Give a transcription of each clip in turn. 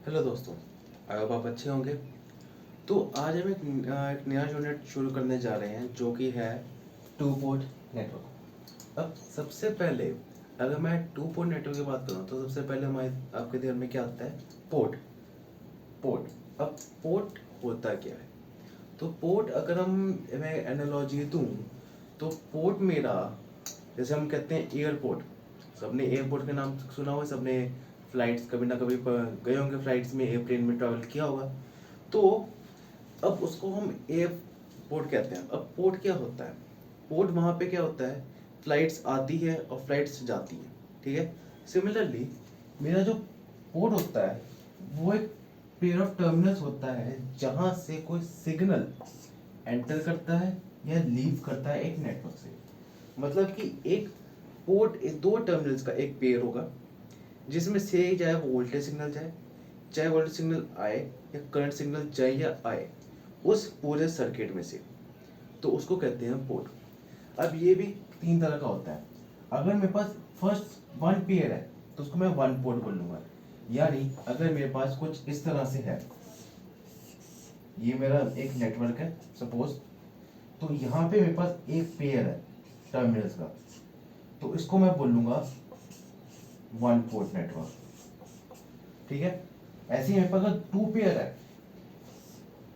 Hello दोस्तों, I hope आप अच्छे होंगे। तो आज हम एक नया यूनिट शुरू करने जा रहे हैं जो कि है टू पोर्ट नेटवर्क। अब सबसे पहले अगर मैं टू पोर्ट नेटवर्क की बात करूँ तो सबसे पहले हमारे आपके ध्यान में क्या आता है? पोर्ट। पोर्ट अब पोर्ट होता क्या है? तो पोर्ट अगर मैं एनालॉजी दूँ तो पोर्ट मेरा, जैसे हम कहते हैं एयरपोर्ट। सबने एयरपोर्ट का नाम सुना होगा, सबने फ्लाइट्स कभी ना कभी गए होंगे, फ्लाइट्स में एयरप्लेन में ट्रैवल किया होगा। तो अब उसको हम एयरपोर्ट कहते हैं। अब पोर्ट क्या होता है? पोर्ट वहाँ पे क्या होता है, फ्लाइट्स आती है और फ्लाइट्स जाती है, ठीक है। सिमिलरली मेरा जो पोर्ट होता है वो एक पेयर ऑफ टर्मिनल्स होता है जहाँ से कोई सिग्नल एंटर करता है या लीव करता है एक नेटवर्क से। मतलब कि एक पोर्ट दो टर्मिनल्स का एक पेयर होगा जिसमें से चाहे वोल्टेज सिग्नल जाए, चाहे वोल्टेज सिग्नल आए या करंट सिग्नल जाए या आए उस पूरे सर्किट में से, तो उसको कहते हैं पोर्ट। अब ये भी तीन तरह का होता है। अगर मेरे पास फर्स्ट वन पेयर है तो उसको मैं वन पोर्ट बोलूंगा। यानी अगर मेरे पास कुछ इस तरह से है, ये मेरा एक नेटवर्क है सपोज, तो यहाँ पे मेरे पास एक पेयर है टर्मिनल्स का, तो इसको मैं बोलूंगा वन पोर्ट नेटवर्क, ठीक है। ऐसे ही मेरे पास अगर टू पेयर है,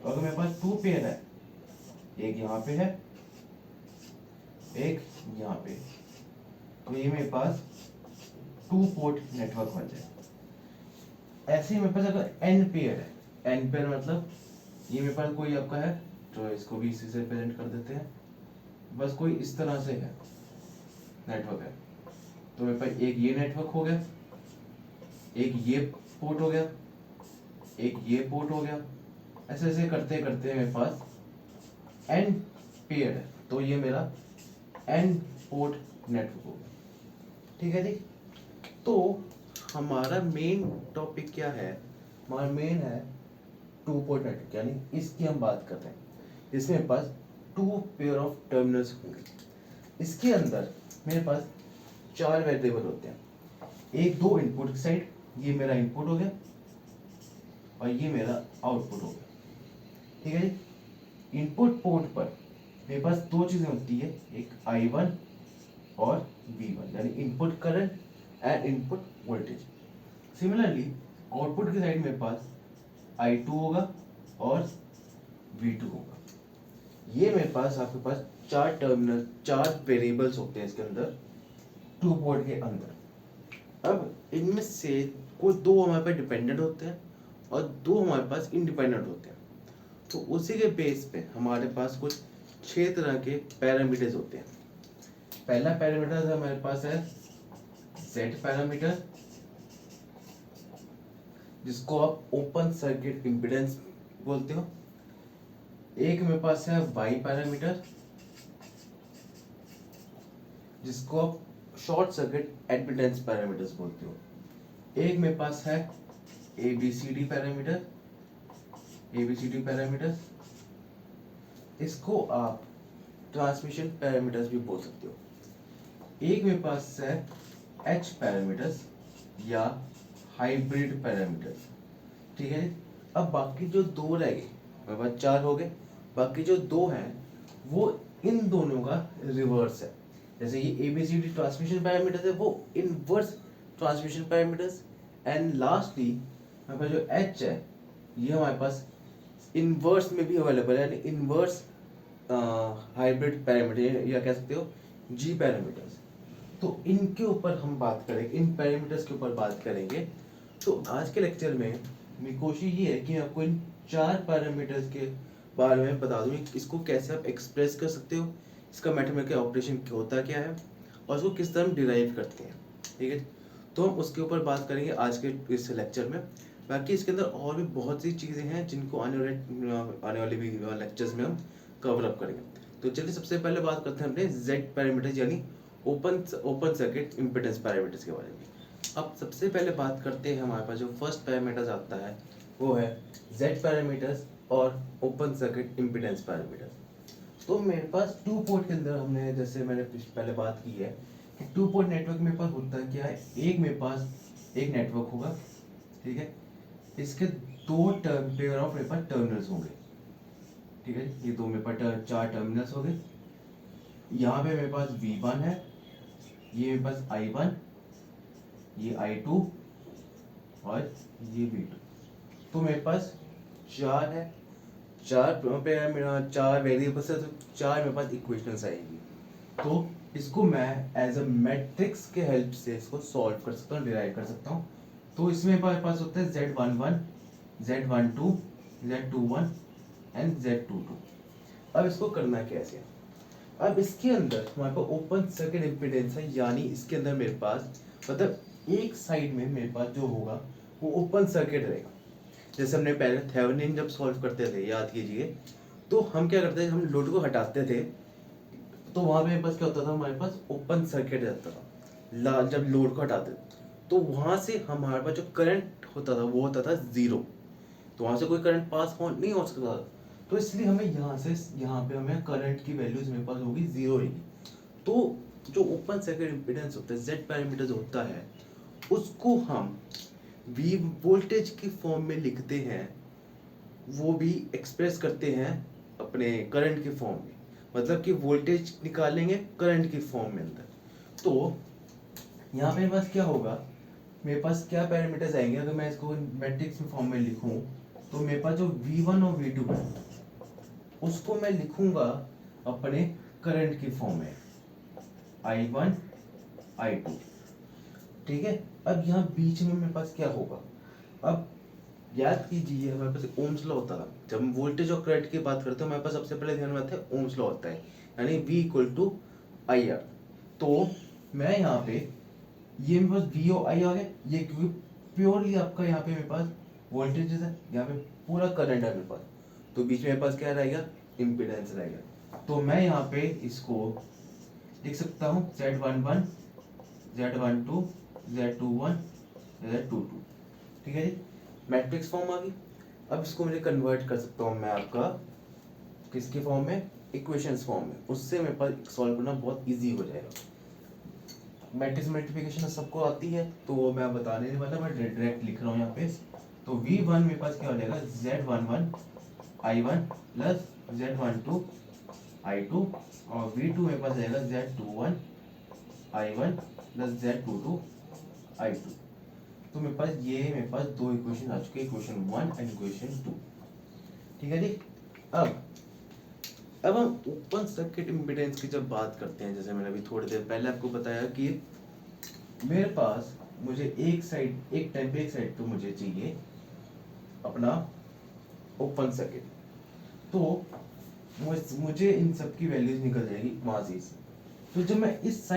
तो अगर मेरे पास टू पेयर है, एक यहाँ पे है एक यहाँ पे, तो ये मेरे पास टू पोर्ट नेटवर्क बन जाए। ऐसे ही मेरे पास अगर एन पेयर है, एन पेयर मतलब ये मेरे पास कोई आपका है, तो इसको भी इसी से रिप्रेजेंट कर देते हैं। बस कोई इस तरह से है नेटवर्क है, तो मेरे पास एक ये नेटवर्क हो गया, एक ये पोर्ट हो गया, एक ये पोर्ट हो गया। ऐसे ऐसे करते करते मेरे पास एन पेयर है, तो ये मेरा एन पोर्ट नेटवर्क हो गया, ठीक है जी। तो हमारा मेन टॉपिक क्या है? हमारा मेन है टू पोर्ट नेटवर्क, यानी इसकी हम बात कर रहे हैं। इसमें मेरे पास टू पेयर ऑफ टर्मिनल्स होंगे। इसके अंदर मेरे पास चार वेरिएबल होते हैं। एक दो इनपुट की साइड, ये मेरा इनपुट हो गया और ये मेरा आउटपुट हो गया, ठीक है जी। इनपुट पोर्ट पर मेरे पास दो चीजें होती है, एक I1 और V1, यानी input current and input voltage. Similarly output की साइड मेरे पास I2 होगा और V2 होगा। ये मेरे पास आपके पास चार टर्मिनल, चार वेरिएबल्स होते हैं इसके अंदर, टू पोर्ट के अंदर। अब इनमें से कोई दो हमारे पास डिपेंडेंट होते हैं और दो हमारे पास इंडिपेंडेंट होते हैं। तो उसी के बेस पे हमारे पास कुछ छह तरह के पैरामीटर्स होते हैं। पहला पैरामीटर हमारे पास है Z पैरामीटर, जिसको आप ओपन सर्किट इम्पीडेंस बोलते हो। एक मेरे पास है Y पैरामीटर, जिसको आप शॉर्ट सर्किट एडमिटेंस पैरामीटर्स बोलते हो। एक मेरे पास है ABCD पैरामीटर, ABCD पैरामीटर्स, इसको आप ट्रांसमिशन पैरामीटर्स भी बोल सकते हो। एक मेरे पास है H पैरामीटर्स या हाइब्रिड पैरामीटर्स, ठीक है। अब बाकी जो दो रह गए, मेरे पास चार हो गए, बाकी जो दो हैं वो इन दोनों का रिवर्स है। जैसे ये ABCD ट्रांसमिशन पैरामीटर्स है, वो inverse transmission parameters. And lastly मेरे पास जो H है, ये हमारे पास इनवर्स में भी अवेलेबल है, यानी इनवर्स हाइब्रिड पैरामीटर या कह सकते हो G पैरामीटर्स। तो इनके ऊपर हम बात करेंगे, इन पैरामीटर्स के ऊपर बात करेंगे। तो आज के लेक्चर में मेरी कोशिश ये है कि मैं आपको इन चार पैरामीटर्स के बारे में बता दूं, इसको कैसे आप एक्सप्रेस कर सकते हो, इसका मैथमेटिकल ऑपरेशन होता क्या है और इसको किस तरह हम डिराइव करते हैं, ठीक है। तो हम उसके ऊपर बात करेंगे आज के इस लेक्चर में। बाकी इसके अंदर और भी बहुत सी चीज़ें हैं जिनको आने वाले भी लेक्चर्स में हम कवर अप करेंगे। तो चलिए सबसे पहले बात करते हैं अपने Z पैरामीटर्स, यानी ओपन सर्किट इम्पीडेंस पैरामीटर्स के बारे में। अब सबसे पहले बात करते हैं, हमारे पास जो फर्स्ट पैरामीटर्स आता है वो है Z पैरामीटर्स और ओपन सर्किट इम्पीडेंस पैरामीटर्स। तो मेरे पास टू पोर्ट के अंदर हमने, जैसे मैंने पहले बात की है कि टू पोर्ट नेटवर्क मेरे पास होता है क्या है, एक मेरे पास एक नेटवर्क होगा, ठीक है। इसके दो पेयर ऑफ मेरे पास टर्मिनल्स होंगे, ठीक है। ये दो मेरे पास चार टर्मिनल्स हो गए। यहाँ पे मेरे पास V1 है, ये मेरे पास I1, ये I2 और ये V2। तो मेरे पास चार है, चार पे मेरा चार वेरिएबल्स है, तो चार मेरे पास इक्वेशंस आएगी। तो इसको मैं एज अ मैट्रिक्स के हेल्प से इसको सॉल्व कर सकता हूँ, डिराइव कर सकता हूँ। तो इसमें मेरे पास होता है Z11, Z12, Z21 and Z22। अब इसको करना कैसे? अब इसके अंदर हमारे पास ओपन सर्किट इम्पीडेंस है, यानी इसके अंदर मेरे पास मतलब एक साइड में मेरे पास जो होगा वो ओपन सर्किट रहेगा। जैसे हमने पहले थेवेनिन जब सॉल्व करते थे, याद कीजिए, तो हम क्या करते थे, हम लोड को हटाते थे, तो वहां पे मेरे पास क्या होता था, हमारे पास ओपन सर्किट रहता था। जब लोड को हटाते तो वहां से हमारे पास जो करंट होता था वो होता था जीरो, तो वहां से कोई करंट पास नहीं हो सकता था। तो इसलिए हमें यहाँ से यहाँ पे हमें करंट की वैल्यूज मेरे पास होगी जीरो रहेगी। तो जो ओपन सर्किट इम्पीडेंस होता है, जेड पैरामीटर जो होता है, उसको हम वी वोल्टेज की फॉर्म में लिखते हैं, वो भी एक्सप्रेस करते हैं अपने करंट के फॉर्म में। मतलब कि वोल्टेज निकालेंगे करंट की फॉर्म में अंदर। तो यहाँ पे मेरे पास क्या होगा, मेरे पास क्या पैरामीटर्स आएंगे अगर मैं इसको मैट्रिक्स में फॉर्म में लिखूं, तो मेरे पास जो V1 और V2 है उसको मैं लिखूंगा अपने करंट की फॉर्म में, I1 I2, ठीक है। अब यहाँ बीच में मेरे पास क्या होगा, अब याद कीजिए हमारे पास ओम्स लॉ होता था। जब हम वोल्टेज और करंट की बात करते हैं हमारे पास सबसे पहले ध्यान में आता है ओम्स लॉ होता है, यानी V = IR। तो मैं यहाँ पे ये मेरे पास V और I आ गए, ये क्योंकि प्योरली आपका यहाँ पे मेरे पास वोल्टेज है, यहाँ पे पूरा करंट है मेरे पास, तो बीच में मेरे पास क्या रहेगा, इम्पीडेंस रहेगा। तो मैं यहाँ पे इसको लिख सकता हूँ Z11, Z12, Z21, Z22, ठीक है जी। मैट्रिक्स फॉर्म आ गई। अब इसको मुझे कन्वर्ट कर सकता हूँ मैं आपका किसके फॉर्म में, इक्वेशंस फॉर्म में। उससे मेरे पास सॉल्व करना बहुत इजी हो जाएगा। मैट्रिक्स मल्टीप्लिकेशन सबको आती है, तो वो मैं बताने नहीं वाला, मैं डायरेक्ट लिख रहा हूँ यहाँ पे। तो V1 मेरे पास क्या हो जाएगा, Z11 I1 plus Z12 I2, और V2 मेरे पास जाएगा Z21 I1 plus Z22 I2। तो मेरे पास दो इक्वेशन आ चुके हैं, इक्वेशन 1 एंड इक्वेशन 2, ठीक है जी। अब हम ओपन सर्किट इम्पीडेंस की जब बात करते हैं, जैसे मैंने अभी थोड़ी देर पहले आपको बताया कि मेरे पास मुझे एक टाइम पे एक साइड पे मुझे चाहिए अपना ओपन सर्किट, तो मुझे इन सब की वैल्यूज निकल जाएगी वहां से। तो जब मैं इस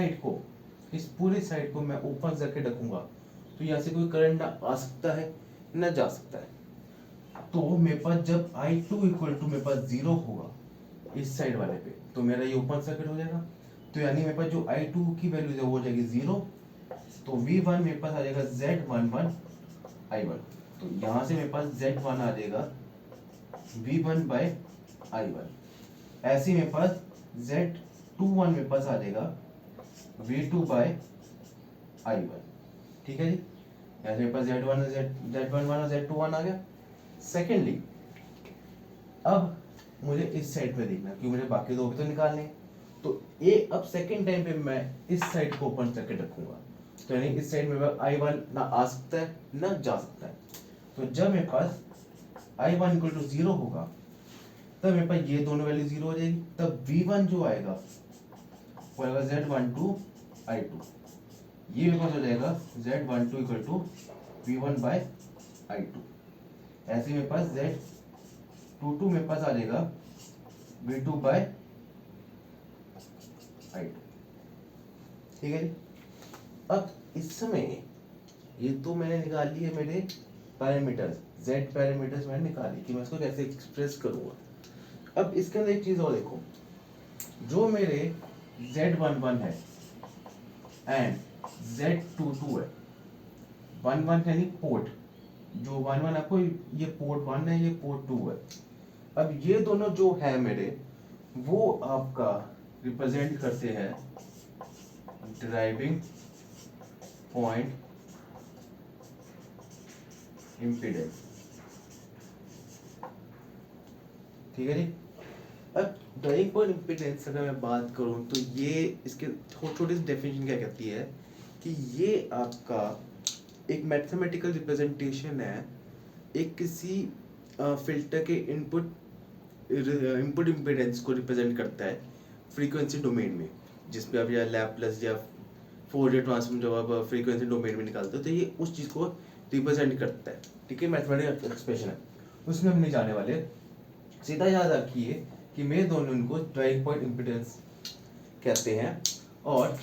पूरी साइड को मैं ओपन सर्किट रखूंगा, तो यहाँ से कोई करंट ना आ सकता है ना जा सकता है। तो मेरे पास जब I2 = मेरे पास 0 होगा इस साइड वाले पे, तो मेरा ये ओपन सर्किट हो जाएगा। तो यानी मेरे पास जो I2 की वैल्यू है वो हो जाएगी 0। तो V1 मेरे पास आ जाएगा Z11 I1, तो यहाँ से मेरे पास Z1 आ जाएगा V1/I1। ऐसे मेरे पास Z21 मेरे पास आ जाएगा V2/I1, ठीक है जी। ऐसे मेरे पास Z11 और Z21 आ गया। सेकेंडली, अब मुझे इस साइड पे देखना, क्योंकि मुझे बाकी दो भी तो निकालने हैं। तो अब सेकेंड टाइम पे मैं इस साइड को ओपन सर्किट रखूंगा, तो यानी इस साइड में I1 ना आ सकता है ना जा सकता है। तो जब मेरे पास I1 = 0 होगा, तब मेरे पास ये दोनों वैल्यू 0 हो जाएगी। तब V1 जो आएगा वो आएगा Z12 I2, ये मेरे पास हो जाएगा Z12 = V1/I2। ऐसे मेरे पास Z22 मेरे पास आ जाएगा V2/I2, ठीक है जी। अब इस समय ये तो मैंने निकाल ली है मेरे पैरामीटर्स, Z पैरामीटर्स मैंने निकाली कि मैं इसको कैसे एक्सप्रेस करूंगा। अब इसके अंदर एक चीज और देखो, जो मेरे Z11 है एंड Z22 है, 11 यानी पोर्ट, जो 11 आपको ये पोर्ट 1 है, ये पोर्ट 2 है। अब ये दोनों जो है मेरे, वो आपका रिप्रेजेंट करते हैं ड्राइविंग पॉइंट इम्पीडेंस, ठीक है जी। अब ड्राइविंग पॉइंट इम्पीडेंस अगर मैं बात करूँ तो ये इसके छोटी सी डेफिनेशन क्या कहती है कि ये आपका एक मैथमेटिकल रिप्रेजेंटेशन है एक किसी फिल्टर के इनपुट इम्पीडेंस को रिप्रेजेंट करता है फ्रीक्वेंसी डोमेन में, जिसपे आप या लैप्लस या फोरियर ट्रांसफॉर्म जब आप फ्रीक्वेंसी डोमेन में निकालते हो तो ये उस चीज़ को रिप्रेजेंट करता है। ठीक है, मैथमेटिकल एक्सप्रेशन है, उसमें हम नहीं जाने वाले। सीधा याद रखिए कि मेरे दोनों इनको ड्राइविंग पॉइंट इम्पीडेंस कहते हैं, और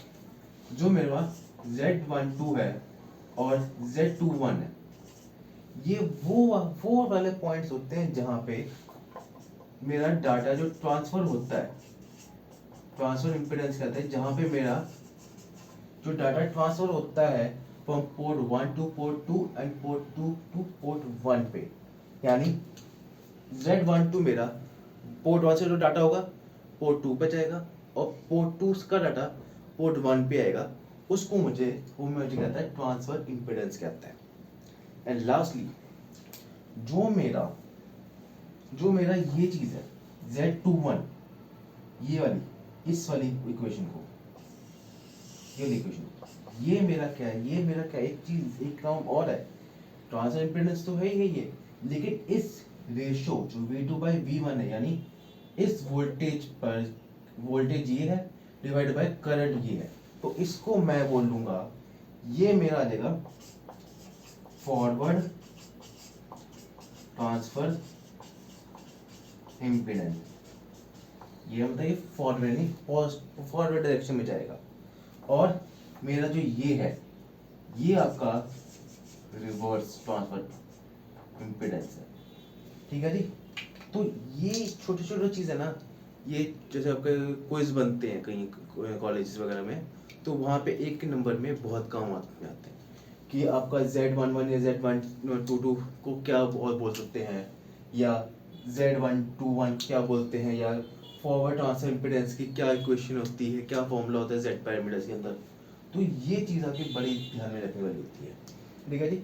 जो मेरे पास Z12 है और Z21 है, ये वो वाले पॉइंट्स होते हैं जहाँ पे मेरा डाटा जो ट्रांसफर होता है, ट्रांसफर इम्पीडेंस कहते हैं, जहाँ पे मेरा जो डाटा ट्रांसफर होता है from port 1 two port 2 and port 2 two port 1 पे, यानी Z12 मेरा पोर्ट 1 से जो डाटा होगा पोर्ट 2 पे जाएगा और पोर्ट 2 का डाटा पोर्ट 1 पे आएगा, उसको मुझे कहता है ट्रांसफर इम्पीडेंस कहता है। एंड लास्टली जो मेरा ये चीज़ है Z21, ये वाली इस वाली इक्वेशन को, ये वाली इक्वेशन, ये मेरा क्या है, ये मेरा क्या एक चीज़ एक टर्म और है, ट्रांसफर इम्पीडेंस तो है ही ये, लेकिन इस रेशो जो V2/V1 है, यानी इस वोल्टेज पर वोल्टेज ये है डिवाइड बाय करंट ये है, तो इसको मैं बोल लूंगा ये मेरा आ जाएगा फॉरवर्ड ट्रांसफर इम्पीडेंस। ये मतलब ये फॉरवर्ड डायरेक्शन में जाएगा, और मेरा जो ये है ये आपका रिवर्स ट्रांसफर इम्पीडेंस है। ठीक है जी। तो ये छोटे छोटे चीज़ है ना, ये जैसे आपके क्विज बनते हैं कहीं कॉलेजेस वगैरह में, तो वहाँ पे एक नंबर में बहुत काम आते हैं कि आपका Z11 या Z122 को क्या और बोल सकते हैं, या Z121 क्या बोलते हैं, या फॉरवर्ड ट्रांसफर इम्पीडेंस की क्या इक्वेशन होती है, क्या फॉर्मूला होता है Z पैरामीटर्स के अंदर। तो ये चीज़ आपकी बड़ी ध्यान में रखने वाली होती है। ठीक है जी,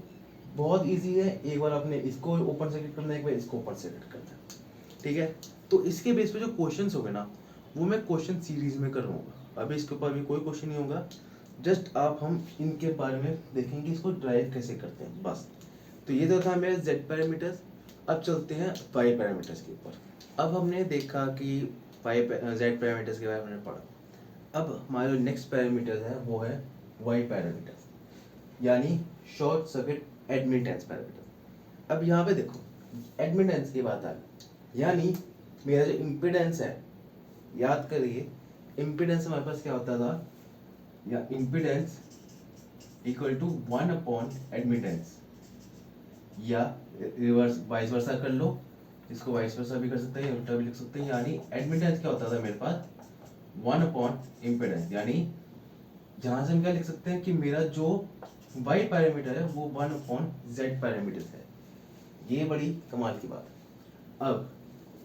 बहुत इजी है, एक बार आपने इसको ओपन सर्किट करना है, एक बार इसको ओपन सर्किट करना है। ठीक है, तो इसके बेस पे जो क्वेश्चंस होंगे ना वो मैं क्वेश्चन सीरीज में करूँगा, अभी इसके ऊपर भी कोई क्वेश्चन नहीं होगा, जस्ट आप हम इनके बारे में देखेंगे इसको ड्राइव कैसे करते हैं बस। तो ये तो था मेरा Z पैरामीटर्स। अब चलते हैं Y पैरामीटर्स के ऊपर। अब हमने देखा कि Z पैरामीटर्स के बारे में पढ़ा, अब हमारा जो नेक्स्ट पैरामीटर है वो है Y पैरामीटर्स, यानी शॉर्ट सर्किट एडमिटेंस पैरामीटर। अब यहाँ पे देखो एडमिटेंस की बात आ गई, यानी मेरा जो इम्पीडेंस है, याद करिए इम्पीडेंस हमारे पास क्या होता था, या impedance equal to 1 upon admittance, या रिवर्स वाइस वर्सा कर लो, इसको वाइस वर्सा भी कर सकते हैं, उल्टा भी लिख सकते हैं। यानी एडमिटेंस क्या होता था मेरे पास 1 अपॉन इम्पीडेंस, यानी जहां से हम क्या लिख सकते हैं कि मेरा जो Y पैरामीटर है वो 1 अपॉन Z पैरामीटर है। ये बड़ी कमाल की बात है। अब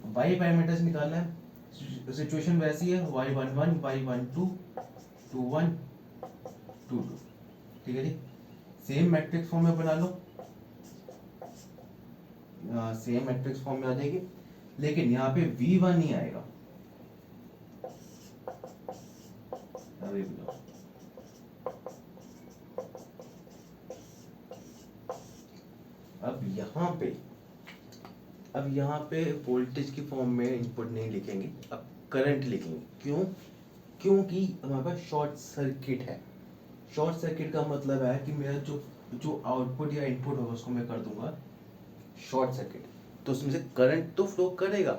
Y पैरामीटर्स निकालना है, सिचुएशन वैसी है Y11 Y12 21 22। ठीक है जी, सेम मैट्रिक्स फॉर्म में बना लो, सेम मैट्रिक्स फॉर्म में आ जाएगी, लेकिन यहाँ पे V1 नहीं आएगा। अरे अब यहाँ पे वोल्टेज की फॉर्म में इनपुट नहीं लिखेंगे, अब करंट लिखेंगे। क्यों? क्योंकि हमारे पास शॉर्ट सर्किट है। शॉर्ट सर्किट का मतलब है कि मेरा जो आउटपुट या इनपुट होगा उसको मैं कर दूंगा शॉर्ट सर्किट, तो उसमें से करंट तो फ्लो करेगा,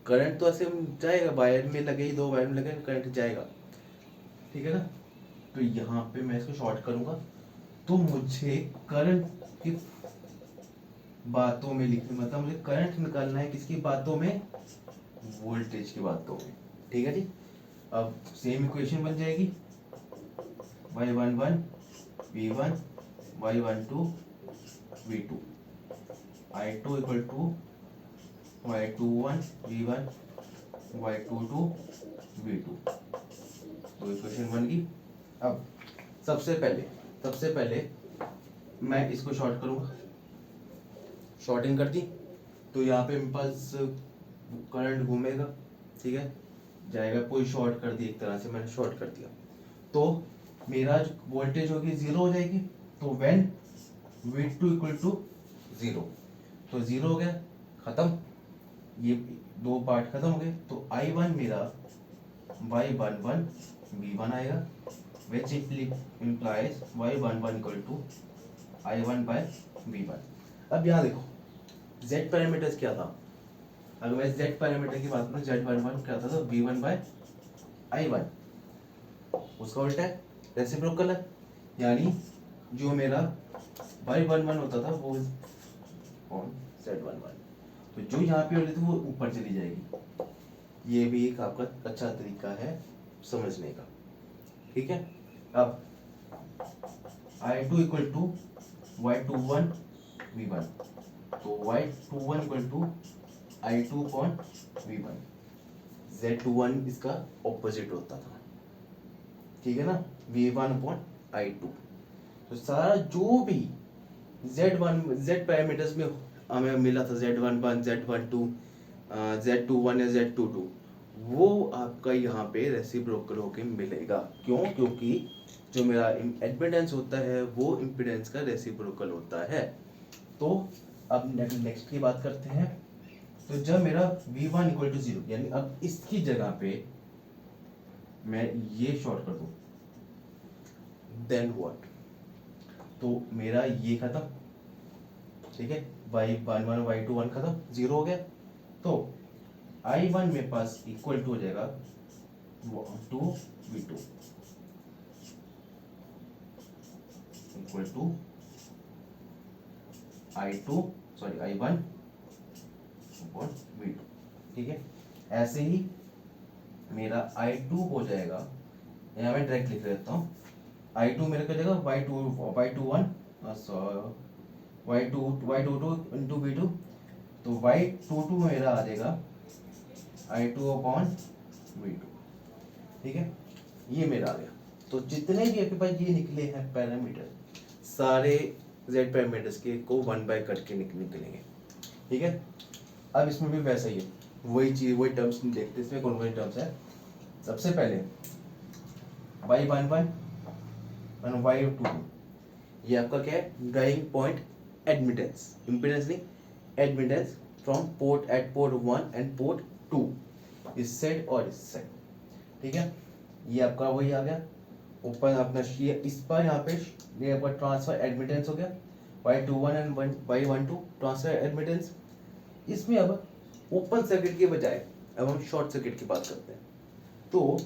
करंट तो ऐसे जाएगा, वायर में लगे ही, दो वायर में लगे करंट जाएगा। ठीक है ना, तो यहाँ पे मैं इसको शॉर्ट करूंगा, तो मुझे करंट की बातों में लिखना, मतलब मुझे करंट निकालना है किसकी बातों में, वोल्टेज की बातों में। ठीक है जी, अब सेम इक्वेशन बन जाएगी Y11 V1 Y12 V2 I2 equal to Y21 V1 Y22 V2। तो इक्वेशन बन गई। अब सबसे पहले मैं इसको शॉर्ट करूंगा, शॉर्टिंग कर दी, तो यहाँ पे मेरे पास करंट घूमेगा, ठीक है, जाएगा, कोई शॉर्ट कर दी, एक तरह से मैंने शॉर्ट कर दिया, तो मेरा वोल्टेज होगी जीरो हो जाएगी। तो when V2 equal to zero, तो जीरो हो गया, खत्म, ये दो पार्ट खत्म हो गए। तो I1 मेरा Y11 V1 आएगा, which implies Y11 equal to I1 by V1। अब यहाँ देखो Z पैरामीटर्स क्या था, अगर मैं Z पैरामीटर की बात करूँ, Z11 क्या था, तो V1 by I1, उसका उल्टा है, रेसिप्रोकल है, यानी जो मेरा Y11 होता था वो ऑन Z11, तो जो यहाँ पे होती थी वो ऊपर चली जाएगी। ये भी एक आपका अच्छा तरीका है समझने का, ठीक है। अब I2 equal to Y21 V1, तो Y21 equal to I2 upon V1, Z21 इसका ऑपोजिट होता था, ठीक है ना, V1 अपॉन I2। तो सारा जो भी Z पैरामीटर्स में हमें मिला था, Z11, Z12, Z21 या Z22, वो आपका यहाँ पे रेसिप्रोकल होके मिलेगा। क्यों? क्योंकि जो मेरा एडमिटेंस होता है वो इम्पिडेंस का रेसिप्रोकल होता है। तो अब नेक्स्ट की बात करते हैं। तो जब मेरा V1 इक्वल टू जीरो, यानी अब इसकी जगह पे मैं ये शॉर्ट कर दूं, देन व्हाट, तो मेरा ये खत्म, ठीक है, Y11 Y21 खत्म, जीरो हो गया। तो I1 मेरे पास इक्वल टू हो जाएगा 2V2 equal to I1 upon V2, ठीक है। ऐसे ही मेरा I2 हो जाएगा, यहाँ मैं डायरेक्ट लिख देता हूँ, I2 मेरे को जाएगा Y21 Y22 इंटू V2, तो Y22 मेरा आ जाएगा I2 अपॉन V2, ठीक है, ये मेरा आ गया। तो जितने भी आपके पास ये निकले हैं पैरामीटर, सारे Z पैरामीटर्स के को 1 बाय करके निकलेंगे, ठीक है। अब इसमें भी वैसा ही है, वही चीज, वही टर्म्स देखते हैं। इसमें कौन कौन से टर्म्स है। सबसे पहले Y11 और Y22, ये आपका क्या है, ड्राइविंग पॉइंट एडमिटेंस, इम्पीडेंस नहीं, admittance from port at port 1 and port 2, इस साइड और इस साइड, ठीक है। ये आपका वही आ गया ऊपर अपना, ये इस पर यहाँ पे ये आपका ट्रांसफर एडमिटेंस हो गया, Y21 and Y12 transfer admittance. इसमें अब ओपन सर्किट के बजाय अब हम शॉर्ट सर्किट की बात करते हैं। तो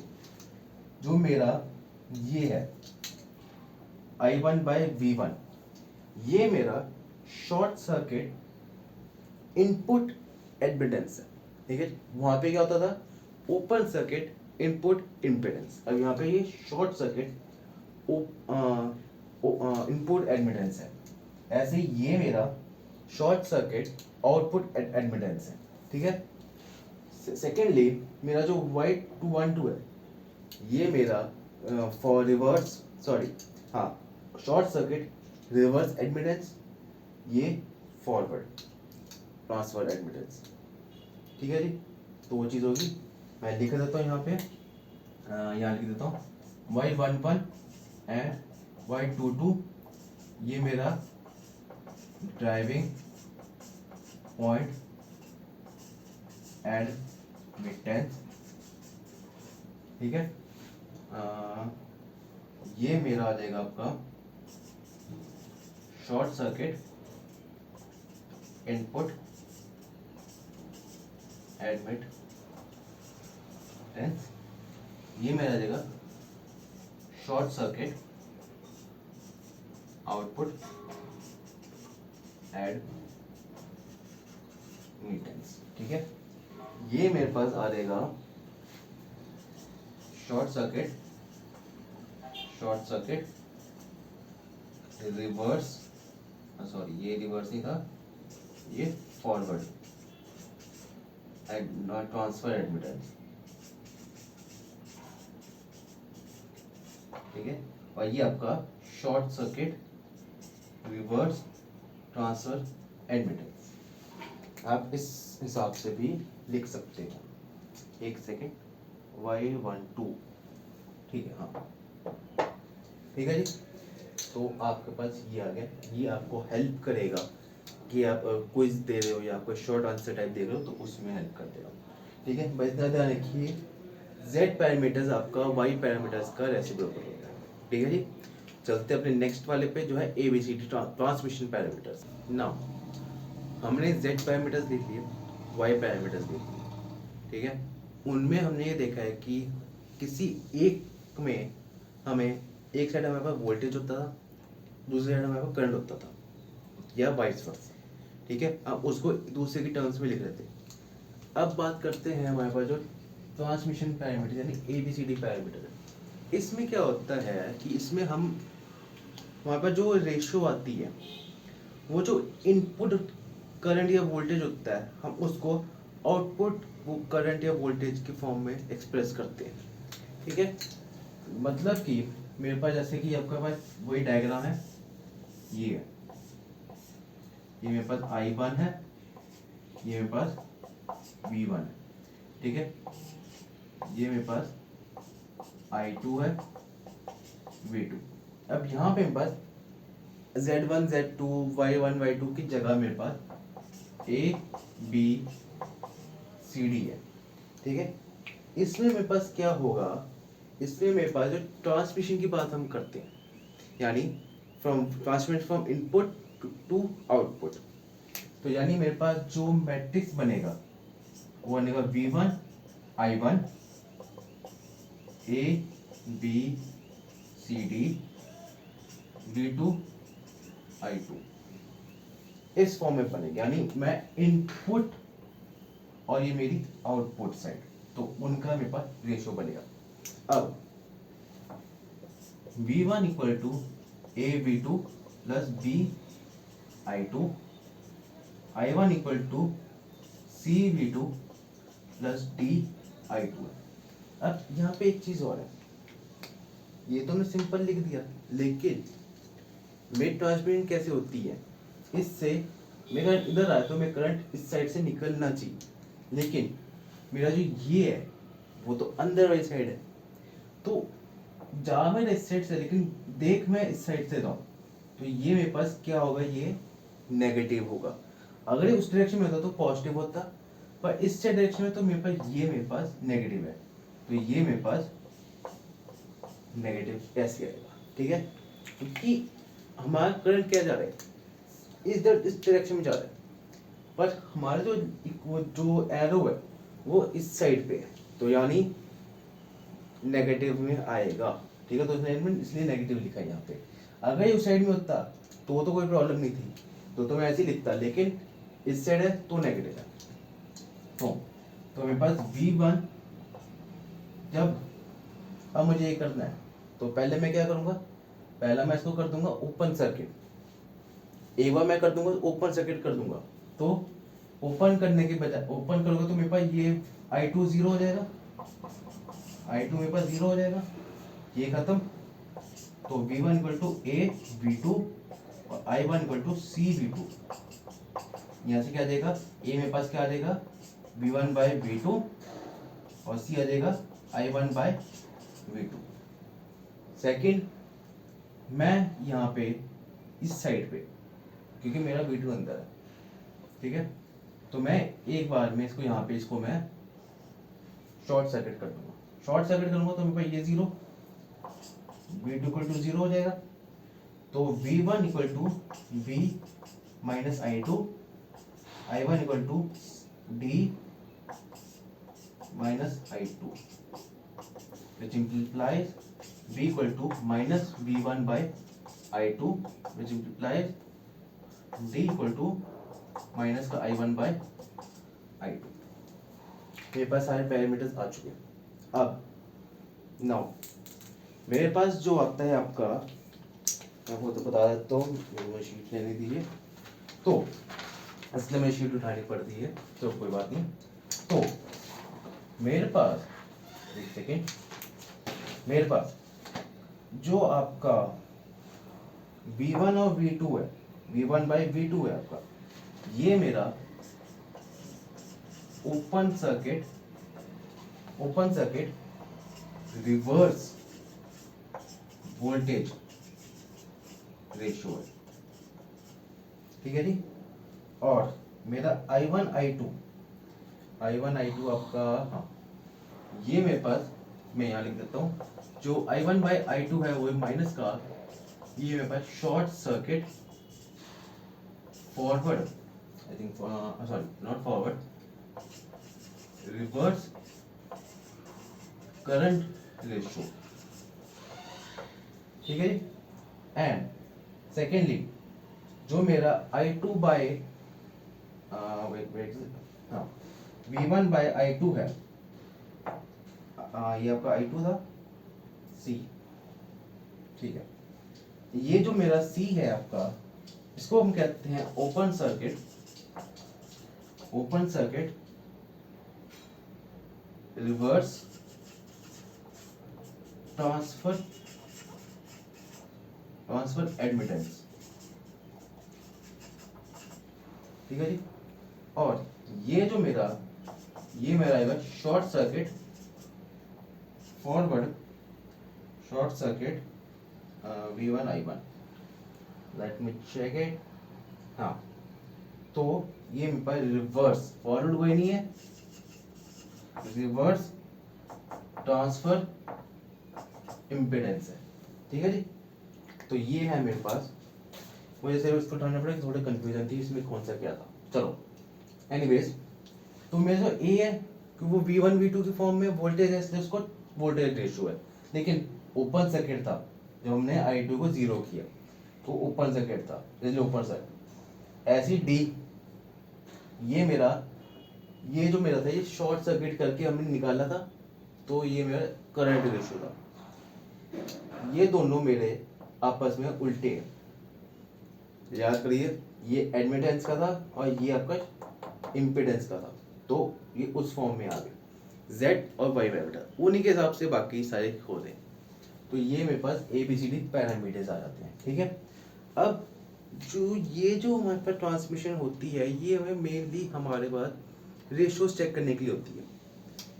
जो मेरा ये है I1 बाय V1, ये मेरा शॉर्ट सर्किट इनपुट एडमिटेंस है, ठीक है। वहां पे क्या होता था, ओपन सर्किट इनपुट इम्पिडेंस। अब यहाँ पे ये शॉर्ट सर्किट इनपुट एडमिटेंस है। ऐसे ये मेरा शॉर्ट सर्किट आउटपुट एडमिटेंस है, ठीक है। सेकेंडली मेरा जो Y212 है, ये मेरा फॉर रिवर्स, सॉरी, हाँ, शॉर्ट सर्किट रिवर्स एडमिटेंस, ये फॉरवर्ड ट्रांसफर एडमिटेंस, ठीक है जी। तो वो चीज़ होगी, मैं लिख देता हूँ यहाँ पे, यहाँ लिख देता हूँ Y11 एंड Y22, ये मेरा ड्राइविंग पॉइंट एडमिटेंस, ठीक है। ये मेरा आ जाएगा आपका शॉर्ट सर्किट इनपुट एडमिटेंस, ये मेरा आ जाएगा शॉर्ट सर्किट आउटपुट एडमिटेंस, ठीक है। ये मेरे पास आ जाएगा शॉर्ट सर्किट रिवर्स, सॉरी ये रिवर्स नहीं था, ये फॉरवर्ड ट्रांसफर एडमिटेंस, ठीक है। और ये आपका short circuit reverse transfer admittance. आप इस हिसाब से भी लिख सकते हो। एक सेकेंड, y12, ठीक है, हाँ ठीक है जी। तो आपके पास ये आ गया, ये आपको हेल्प करेगा कि आप क्विज दे रहे हो या कोई शॉर्ट आंसर टाइप दे रहे हो तो उसमें हेल्प कर देगा, ठीक है। बस इतना ध्यान रखिए, z पैरामीटर्स आपका y पैरामीटर्स का रेसिप्रोकल होता है, ठीक है जी। चलते अपने नेक्स्ट वाले पे जो है ABCD ट्रांसमिशन पैरामीटर्स। नाउ हमने z पैरामीटर्स देख लिए, y पैरामीटर्स देख लिए, ठीक है। उनमें हमने ये देखा है कि किसी एक में हमें एक साइड हमारे पास वोल्टेज होता था, दूसरी साइड हमारे पास करंट होता था, या वाइस वर्सा, ठीक है। अब उसको दूसरे की टर्म्स में लिख रहे थे। अब बात करते हैं हमारे पास जो ट्रांसमिशन पैरामीटर यानी ABCD पैरामीटर है। इसमें क्या होता है कि इसमें हमारे पास जो रेशियो आती है, वो जो इनपुट करंट या वोल्टेज होता है, हम उसको आउटपुट वो करंट या वोल्टेज के फॉर्म में एक्सप्रेस करते हैं, ठीक है। मतलब कि मेरे पास जैसे कि आपके पास वही डायग्राम है, ये है, ये मेरे पास I1 है, ये मेरे पास V1 है, ठीक है। ये मेरे पास I2 है, V2। अब यहाँ पे मेरे पास Z1 Z2 Y1 Y2 की जगह मेरे पास A B C D है, ठीक है। इसमें मेरे पास क्या होगा, इसमें मेरे पास जो ट्रांसमिशन की बात हम करते हैं, यानी from transmit from input to output, तो यानी मेरे पास जो मैट्रिक्स बनेगा वो बनेगा V1 I1 A B C D V2 I2, इस फॉर्म में बनेगा। यानी मैं इनपुट और ये मेरी आउटपुट साइड, तो उनका मेरे पास रेशियो बनेगा। अब V1 equal to A V2 plus B I2, I1 equal to C V2 plus D I2। अब यहाँ पे एक चीज और है, ये तो मैं सिंपल लिख दिया, लेकिन मेरी ट्रांसमिशन कैसे होती है, इससे मेरा इधर आया तो मैं करंट इस साइड से निकलना चाहिए, लेकिन मेरा जो ये है वो तो अंदर वाली साइड है, तो जा मैं इस साइड से, लेकिन देख मैं इस साइड से रहा हूँ, तो ये मेरे पास क्या होगा, ये नेगेटिव होगा। अगर ये उस डायरेक्शन में होता तो पॉजिटिव होता, पर इस डायरेक्शन में तो मेरे पास नेगेटिव है, तो ये मेरे पास नेगेटिव ऐसे आएगा, ठीक है। क्योंकि हमारा करंट क्या जा रहा है, इस डायरेक्शन में जा रहा है, पर हमारा जो एरो है वो इस साइड पे है, तो यानी नेगेटिव में आएगा, ठीक है। तो इसलिए नेगेटिव लिखा है यहाँ पे। अगर ये उस साइड में होता तो कोई प्रॉब्लम नहीं थी, तो मैं ऐसे ही लिखता, लेकिन इस साइड है तो नेगेटिव है। तो मेरे पास V1, जब अब मुझे ये करना है तो पहले मैं क्या करूंगा, पहला मैं इसको कर दूंगा ओपन सर्किट, एक बार मैं कर दूंगा ओपन सर्किट कर दूंगा, तो ओपन करने के बजाय ओपन करोगे तो मेरे पास ये I2 जीरो हो जाएगा, I2 मेरे पास जीरो हो जाएगा, ये खत्म। तो V1 equal to A V2 और I1 equal to C V2। यहाँ से क्या आ जाएगा, A मेरे पास क्या आ जाएगा V1 बाय V2 और C आ जाएगा I1 बाय V2। सेकेंड, मैं यहाँ पे इस साइड पे, क्योंकि मेरा V2 अंदर है, ठीक है, तो मैं एक बार में इसको यहाँ पे इसको मैं शॉर्ट सर्किट कर दूंगा। शॉर्ट सर्किट करूंगा तो मेरे पास ये zero, V2 equal to zero हो जाएगा, तो V1 equal to V minus I2, I1 equal to D minus I2, which implies V equal to minus V1 by I2, which implies D equal to minus का I1 bye I2। मेरे पास सारे parameters आ चुके हैं। अब now मेरे पास जो आता है आपका, मैं आपको तो बता देता हूँ, मुझे शीट लेने दीजिए, तो इसलिए मैं शीट उठानी पड़ती है, तो कोई बात नहीं। तो मेरे पास एक सेकेंड, मेरे पास जो आपका V1 और V2 है, V1 बाई V2 है आपका, ये मेरा open circuit reverse voltage ratio है, ठीक है जी। और मेरा I1 I2 आपका, हाँ ये मेरे पास, मैं यहाँ लिख देता हूँ, जो I1 बाई I2 है वो माइनस का, ये मेरे पास short circuit forward, I think sorry not forward, reverse current ratio, ठीक है जी। एंड सेकेंडली जो मेरा I2 बाय वेट हाँ V1 बाय I2 है, ये आपका I2 था C, ठीक है। ये जो मेरा C है आपका, इसको हम कहते हैं open circuit reverse transfer admittance, ठीक है जी। और ये जो मेरा आएगा short circuit forward V1 I1, let me check it, हाँ तो ये मेरे पास रिवर्स, फॉरवर्ड कोई नहीं है, रिवर्स ट्रांसफर इम्पीडेंस है, ठीक है जी। तो ये है मेरे पास, मुझे सिर्फ इसको ढूंढना पड़ेगा, थोड़ी कंफ्यूजन थी इसमें कौन सा क्या था। चलो एनीवेज, तो मेरा जो ए है कि वो V1 V2 की फॉर्म में वोल्टेज है, इसलिए उसको वोल्टेज रेशियो है, लेकिन ओपन सर्किट था जब हमने I2 को जीरो किया तो ओपन सर्किट था, इसलिए ओपन सर्किट। ऐसी डी, ये जो मेरा था ये शॉर्ट सर्किट करके हमने निकाला था, तो ये मेरा करंट रेशियो था। ये दोनों मेरे आपस में उल्टे हैं, याद करिए, ये एडमिटेंस का था और ये आपका इम्पिडेंस का था, तो ये उस फॉर्म में आ गए, Z और Y पैरामीटर उन्हीं के हिसाब से बाकी सारे होते हैं। तो ये मेरे पास ABCD पैरामीटर्स आ जाते हैं, ठीक है। अब जो हमारे पास ट्रांसमिशन होती है, ये हमें मेनली हमारे पास रेशियोज चेक करने के लिए होती है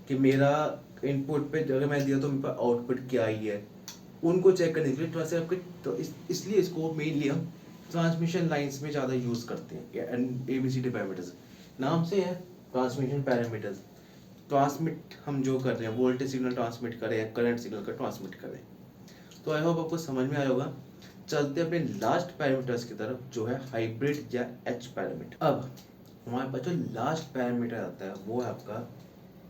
कि मेरा इनपुट पे अगर मैं दिया तो मेरे पास आउटपुट क्या आई है, उनको चेक करने के लिए तो इसलिए इसको मेनली हम ट्रांसमिशन लाइंस में ज़्यादा यूज़ करते हैं। ABCD पैरामीटर्स नाम से है, ट्रांसमिशन पैरामीटर्स, ट्रांसमिट हम जो कर रहे हैं, वोल्टेज सिग्नल ट्रांसमिट करें या करंट सिग्नल का ट्रांसमिट करें। तो आई होप आपको समझ में आया होगा। चलते अपने लास्ट पैरामीटर्स की तरफ, जो है हाइब्रिड या H पैरामीटर। अब हमारे पास जो लास्ट पैरामीटर आता है वो है आपका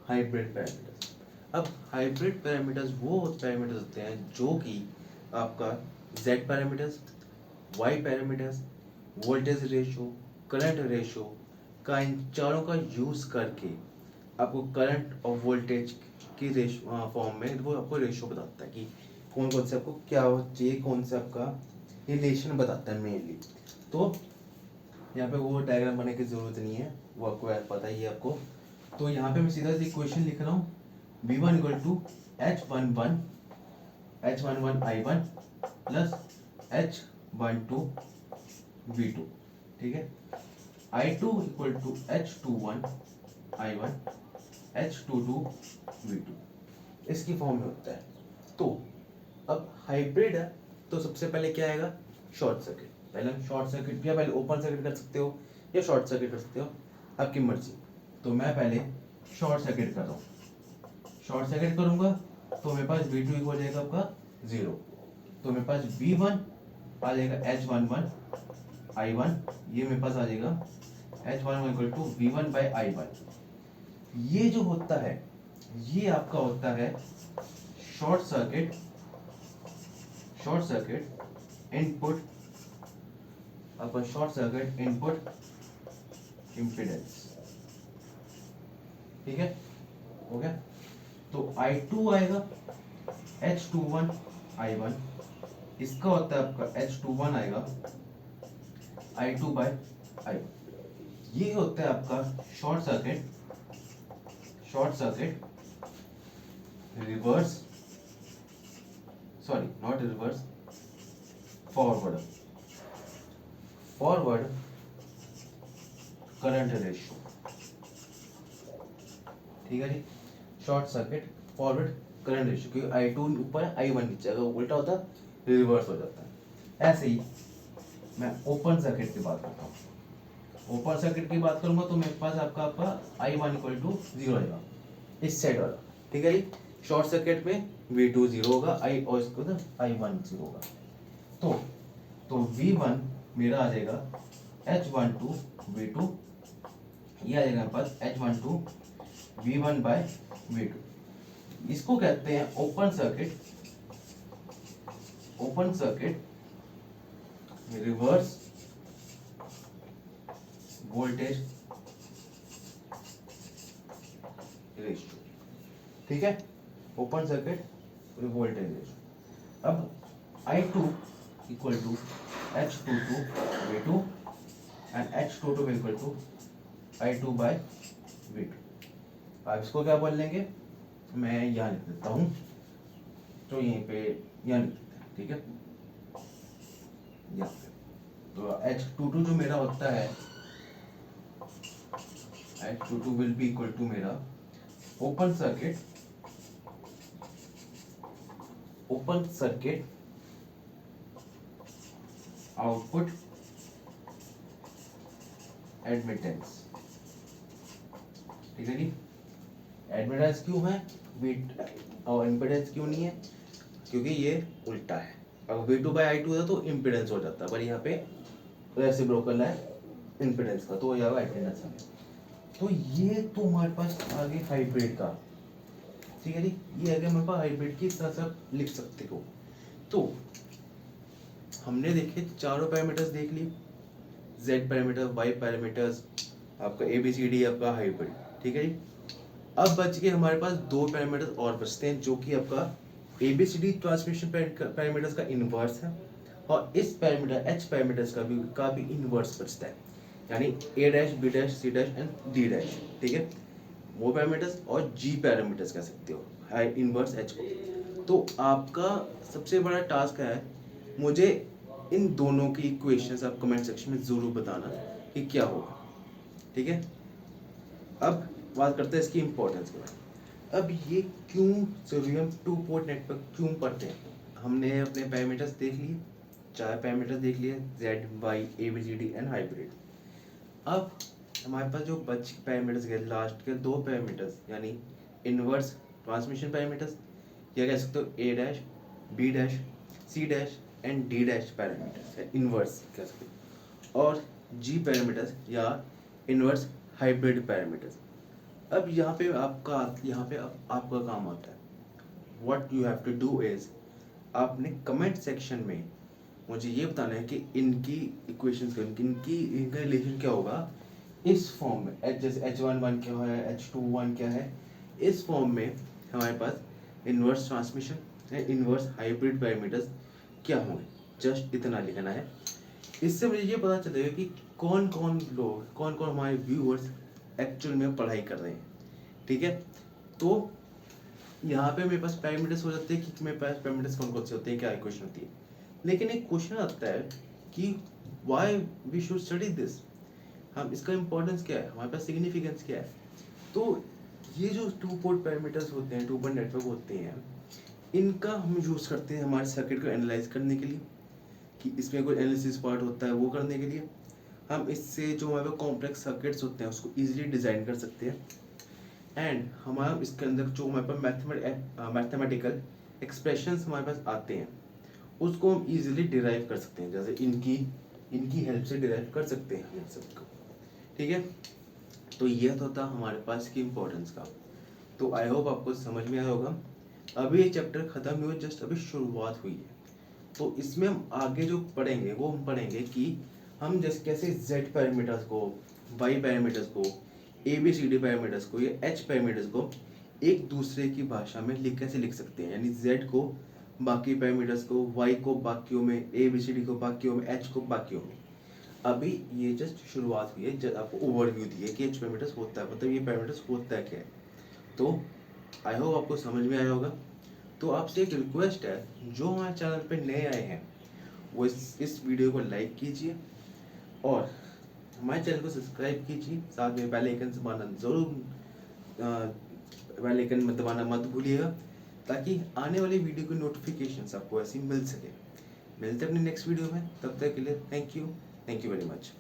हाइब्रिड पैरामीटर्स। अब हाइब्रिड पैरामीटर्स वो पैरामीटर्स होते हैं जो कि आपका Z parameters, Y parameters, voltage ratio, current ratio का, इन चारों का यूज़ करके आपको करंट और वोल्टेज की फॉर्म में वो आपको रेशियो बताता है कि कौन कौन से आपको क्या चाहिए, कौन से आपका रिलेशन बताता है मेनली। तो यहाँ पे वो डायग्राम बनाने की ज़रूरत नहीं है, वो आपको पता ही है आपको। तो यहाँ पे मैं सीधा इक्वेशन लिख रहा हूँ, V1 equal to H11 I1 plus H12 V2, ठीक है। I2 equal to H21 I1 H22 V2, इसकी फॉर्म में होता है। तो अब हाइब्रिड है तो सबसे पहले क्या आएगा, शॉर्ट सर्किट। पहले हम शॉर्ट सर्किट या पहले ओपन सर्किट कर सकते हो या शॉर्ट सर्किट कर सकते हो, आपकी मर्जी। तो मैं पहले शॉर्ट सर्किट कर रहा हूँ, शॉर्ट सर्किट करूँगा तो मेरे पास V2 इक्वल हो जाएगा आपका 0, तो मेरे पास V1 आ जाएगा H11 I1, ये मेरे पास आ जाएगा H11 equal to V1 by I1। ये जो होता है ये आपका होता है शॉर्ट सर्किट इनपुट, आपका शॉर्ट सर्किट इनपुट इम्पीडेंस, ठीक है, हो गया। तो I2 आएगा H21 I1, इसका होता है आपका H21 आएगा I2 बाय I1। ये होता है आपका short circuit reverse, sorry not reverse, forward current ratio, ठीक है जी। Short circuit forward current ratio, क्योंकि I2 ऊपर है I1 नीचे, अगर उल्टा होता रिवर्स हो जाता है। ऐसे ही मैं ओपन सर्किट की बात करता हूँ। ओपन सर्किट की बात करूंगा तो मेरे पास आपका I1 इक्वल टू 0 आएगा, इस साइड वाला। ठीक है जी। शॉर्ट सर्किट में V2 0 होगा, I और इसको ना I1 0 होगा। तो V1 मेरा आ जाएगा H12 V2, ये आ जाएगा मेरे पास H12 V1 बाय V2। इसको कहते हैं open circuit reverse voltage ratio. ठीक है, ओपन सर्किट वोल्टेज रेशियो। अब I2 equal to H22 V2 and H22 equal to I2 by V2। अब इसको क्या बोल लेंगे, मैं यहाँ लिख देता हूँ, तो यहीं पे यहाँ लिख देते हैं। ठीक है, यहाँ पे तो H22 जो मेरा होता है, H22 will be equal to मेरा ओपन सर्किट आउटपुट एडमिटेंस। ठीक है जी। एडमिटेंस क्यों है और इम्पिडेंस क्यों नहीं है, क्योंकि ये उल्टा है। अगर V2 बाई I2 है तो इम्पिडेंस हो जाता है, पर यहाँ पे रेसिप्रोकल है इम्पिडेंस का, तो यहाँ एडमिटेंस है। तो ये तो हमारे पास आगे हाइब्रिड का। ठीक है जी, ये आगे हमारे पास हाइब्रिड की तरह से लिख सकते हो। तो हमने देखे चारों पैरामीटर्स देख लिए, Z पैरामीटर, Y पैरामीटर्स, आपका ABCD, आपका हाइब्रिड। ठीक है जी। अब बच गए हमारे पास दो पैरामीटर्स और बचते हैं, जो कि आपका ABCD ट्रांसमिशन पैरामीटर्स का इनवर्स है, और इस पैरामीटर H पैरामीटर्स का भी इनवर्स बचता है, यानी A dash, B dash, C dash and D dash. ठीक है, वो पैरामीटर्स और G पैरामीटर्स कह सकते हो, हाई इनवर्स H को। तो आपका सबसे बड़ा टास्क है, मुझे इन दोनों की इक्वेशंस आप कमेंट सेक्शन में जरूर बताना कि क्या होगा। ठीक है, अब बात करते हैं इसकी इम्पोर्टेंस के बारे में। अब ये क्यों जरूरी, हम टू पोर्ट नेटवर्क क्यों पढ़ते हैं। हमने अपने पैरामीटर्स देख लिए, चार पैरामीटर्स देख लिए, Z, Y, ABCD and hybrid. अब हमारे पास जो बच पैरामीटर्स गए, लास्ट के दो पैरामीटर्स, यानी इनवर्स ट्रांसमिशन पैरामीटर्स, या कह सकते हो A dash, B dash, C dash and D dash parameters, inverse कह सकते हो, और G पैरामीटर्स या इनवर्स हाइब्रिड पैरामीटर्स। अब यहाँ पे आपका काम आता है, what you have to do is, आपने कमेंट सेक्शन में मुझे ये बताना है कि इनकी इक्वेशंस क्या, इनका रिलेशन क्या होगा इस फॉर्म में। जैसे H11 क्या है, H21 क्या है, इस फॉर्म में हमारे पास इनवर्स ट्रांसमिशन या इनवर्स हाइब्रिड पैरामीटर्स क्या होंगे, जस्ट इतना लिखना है। इससे मुझे ये पता चलेगा कि कौन कौन हमारे व्यूअर्स एक्चुअल में पढ़ाई कर रहे हैं। ठीक है, तो यहाँ पे मेरे पास पैरामीटर्स हो जाते हैं कि मेरे पास पैरामीटर्स कौन कौन से होते हैं, क्या इक्वेशन होती है। लेकिन एक क्वेश्चन आता है कि why we should study this, हम इसका इंपॉर्टेंस क्या है, हमारे पास सिग्निफिकेंस क्या है। तो ये जो टू पोर्ट पैरामीटर्स होते हैं, टू पोर्ट नेटवर्क होते हैं, इनका हम यूज़ करते हैं हमारे सर्किट को एनालाइज करने के लिए, कि इसमें कोई एनालिसिस पार्ट होता है वो करने के लिए। हम इससे जो हमारे कॉम्प्लेक्स सर्किट्स होते हैं उसको ईजिली डिज़ाइन कर सकते हैं, एंड हमारा इसके अंदर जो हमारे पास मैथमेटिकल एक्सप्रेशंस हमारे पास आते हैं उसको हम इजीली डिराइव कर सकते हैं, जैसे इनकी हेल्प से डिराइव कर सकते हैं हम सबको। ठीक है, तो यह तो था हमारे पास की इम्पोर्टेंस का। तो आई होप आपको समझ में आया होगा। अभी ये चैप्टर ख़त्म हुआ, जस्ट अभी शुरुआत हुई है। तो इसमें हम आगे जो पढ़ेंगे वो हम पढ़ेंगे कि हम जैसे कैसे Z पैरामीटर्स को, Y पैरामीटर्स को, ABCD पैरामीटर्स को या H पैरामीटर्स को एक दूसरे की भाषा में कैसे लिख सकते हैं, यानी Z को बाकी पैरामीटर्स को, Y को बाकियों में, ABCD को बाकियों में, H को बाकियों में। अभी ये जस्ट शुरुआत हुई है, आपको ओवरव्यू दी है कि H पैरामीटर्स होता है, मतलब ये पैरामीटर्स होता है क्या है। तो आई होप आपको समझ में आया होगा। तो आपसे एक रिक्वेस्ट है, जो हमारे चैनल पे नए आए हैं वो इस वीडियो को लाइक कीजिए और हमारे चैनल को सब्सक्राइब कीजिए, साथ में बेल आइकन दबाना ज़रूर बेल आइकन मत दबाना मत भूलिएगा, ताकि आने वाली वीडियो की नोटिफिकेशंस आपको ऐसी मिल सके। मिलते हैं अपनी नेक्स्ट वीडियो में, तब तक के लिए थैंक यू वेरी मच।